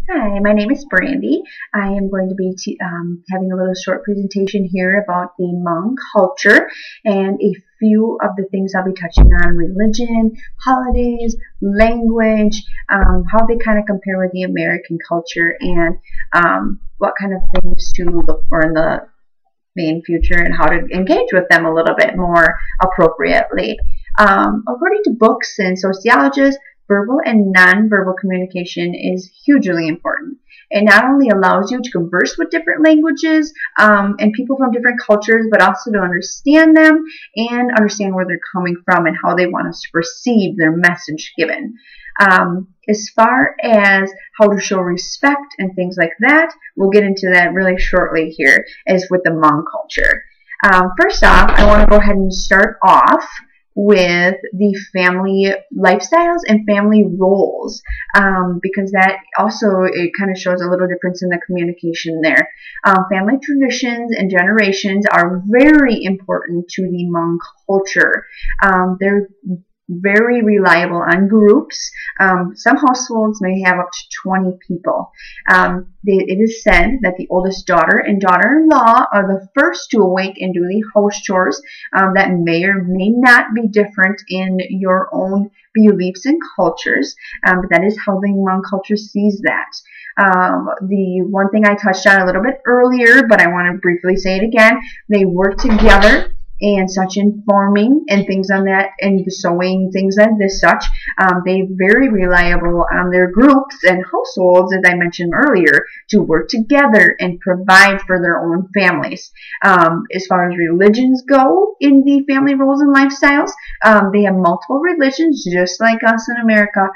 Hi, my name is Brandy. I am going to be having a little short presentation here about the Hmong culture and a few of the things I'll be touching on: religion, holidays, language, how they kind of compare with the American culture, and what kind of things to look for in the main future and how to engage with them a little bit more appropriately. According to books and sociologists, verbal and nonverbal communication is hugely important. It not only allows you to converse with different languages and people from different cultures, but also to understand them and understand where they're coming from and how they want us to perceive their message given. As far as how to show respect and things like that, we'll get into that really shortly here, as with the Hmong culture. First off, I want to go ahead and start off with the family lifestyles and family roles, because that also, it kind of shows a little difference in the communication there. Family traditions and generations are very important to the Hmong culture. They're very reliable on groups. Some households may have up to 20 people. It is said that the oldest daughter and daughter-in-law are the first to awake and do the house chores. That may or may not be different in your own beliefs and cultures, but that is how the Hmong culture sees that. The one thing I touched on a little bit earlier, but I want to briefly say it again, they work together and such in farming and things on that, and the sewing, things like this such. They're very reliable on their groups and households, as I mentioned earlier, to work together and provide for their own families. As far as religions go in the family roles and lifestyles, they have multiple religions, just like us in America.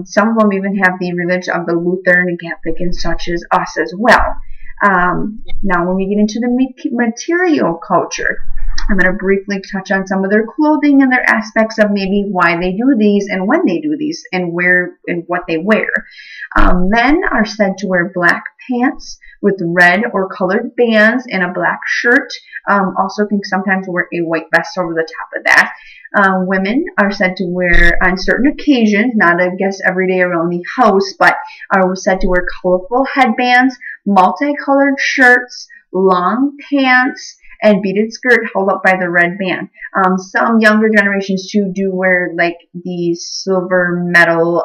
Some of them even have the religion of the Lutheran and Catholic and such as us as well. Now, when we get into the material culture, I'm going to briefly touch on some of their clothing and their aspects of maybe why they do these and when they do these and where and what they wear. Men are said to wear black pants with red or colored bands and a black shirt. Also can sometimes wear a white vest over the top of that. Women are said to wear, on certain occasions, not I guess every day around the house, but are said to wear colorful headbands, multicolored shirts, long pants, and beaded skirt held up by the red band. Some younger generations too do wear like the silver metal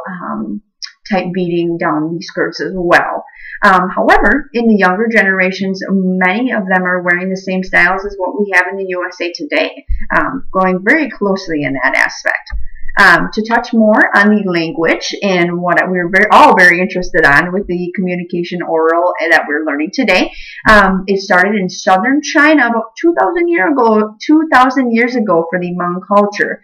type beading down the skirts as well. However, in the younger generations, many of them are wearing the same styles as what we have in the USA today, going very closely in that aspect. To touch more on the language and what we're all very interested on with the communication oral that we're learning today. It started in southern China about 2,000 years ago for the Hmong culture.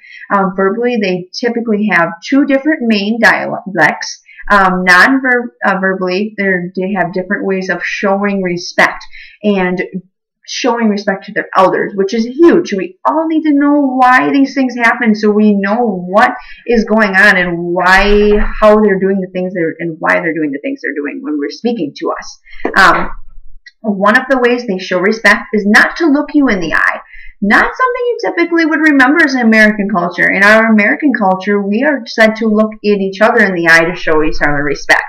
Verbally, they typically have two different main dialects. Non-verbally, they have different ways of showing respect and showing respect to their elders, which is huge. We all need to know why these things happen, so we know what is going on and how they're doing the things and why they're doing the things they're doing when we're speaking to us. One of the ways they show respect is not to look you in the eye. Not something you typically would remember as an American culture. In our American culture, we are said to look at each other in the eye to show each other respect.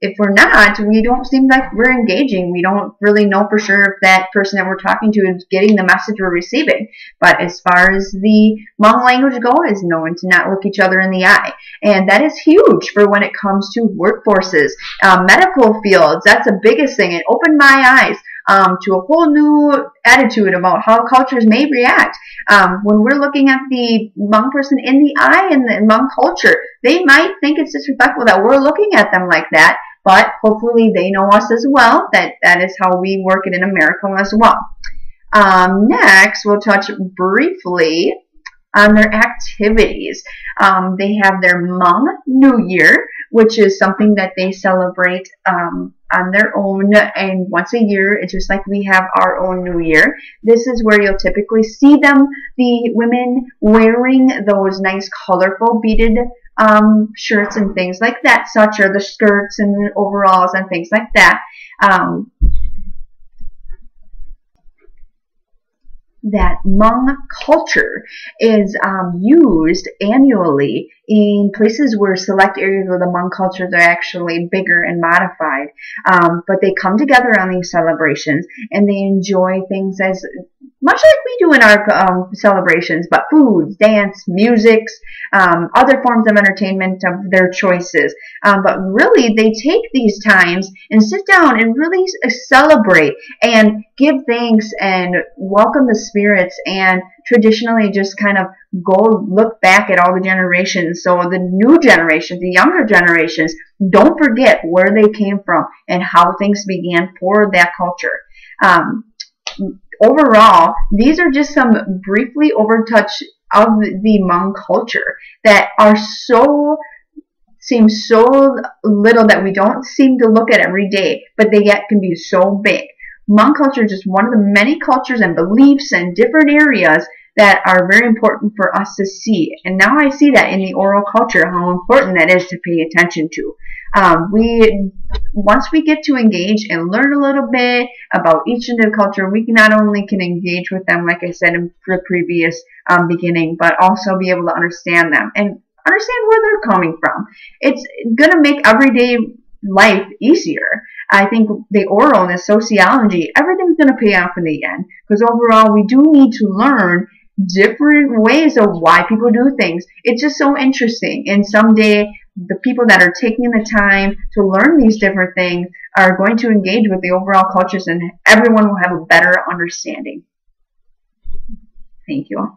If we're not, we don't seem like we're engaging. We don't really know for sure if that person that we're talking to is getting the message we're receiving. But as far as the Hmong language goes, is knowing to not look each other in the eye. And that is huge for when it comes to workforces, medical fields. That's the biggest thing. It opened my eyes to a whole new attitude about how cultures may react. When we're looking at the Hmong person in the eye in the Hmong culture, they might think it's disrespectful that we're looking at them like that, but hopefully they know us as well, that is how we work it in America as well. Next, we'll touch briefly on their activities. They have their Hmong New Year, which is something that they celebrate on their own, and once a year. It's just like we have our own New Year. This is where you'll typically see them, the women, wearing those nice colorful beaded shirts and things like that, such are the skirts and the overalls and things like that. that Hmong culture is used annually in places where select areas of the Hmong cultures are actually bigger and modified. But they come together on these celebrations and they enjoy things as much like we do in our celebrations, but foods, dance, musics, other forms of entertainment of their choices. But really, they take these times and sit down and really celebrate and give thanks and welcome the spirits, and traditionally just kind of go look back at all the generations. So the new generations, the younger generations, don't forget where they came from and how things began for that culture. Overall, these are just some briefly overtouch of the Hmong culture that are seem so little that we don't seem to look at every day, but they yet can be so big. Hmong culture is just one of the many cultures and beliefs and different areas that are very important for us to see. And now I see that in the oral culture, how important that is to pay attention to. Once we get to engage and learn a little bit about each individual culture, we can not only can engage with them, like I said in the previous beginning, but also be able to understand them and understand where they're coming from. It's going to make everyday life easier. I think the oral and the sociology, everything's going to pay off in the end, because overall we do need to learn different ways of why people do things. It's just so interesting, and someday the people that are taking the time to learn these different things are going to engage with the overall cultures, and everyone will have a better understanding. Thank you.